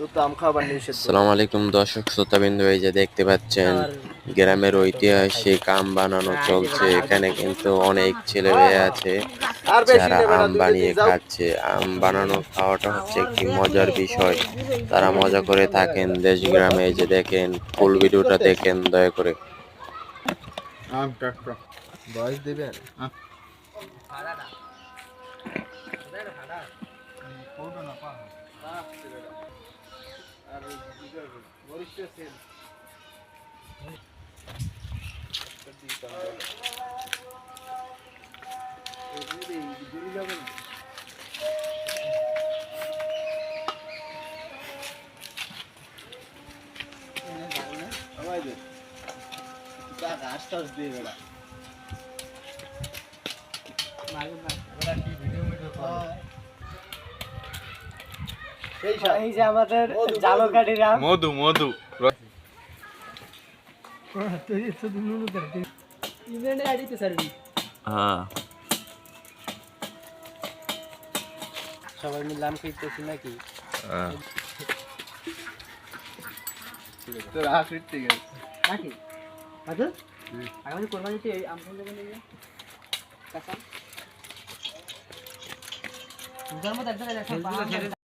আসসালামু আলাইকুম দর্শক শ্রোতাবৃন্দ, এই যে দেখতে পাচ্ছেন গ্রামের ঐতিহাসিক আম বানানো চলছে। এখানে কিন্তু অনেক ছেলে মেয়ে আছে যারা আম বানিয়ে খাচ্ছে। আম বানানো খাওয়াটা হচ্ছে একটি মজার বিষয়, তারা মজা করে থাকেন দেশ গ্রামে। এই যে দেখেন, ফুল ভিডিওটা দেখেন দয়া করে। এই যে আমাদের জালকাঠির আম মধু মধু ইভেন্টে আইডিতে সার্ভি হ্যাঁ সবাই মিলে আম খাইতেছি নাকি তোর আখরির ঠিক আছে নাকি আচ্ছা আগামী কোরবানিতে এই আম কোন জায়গায় নিয়ে কাঁচা দুটার মধ্যে একদম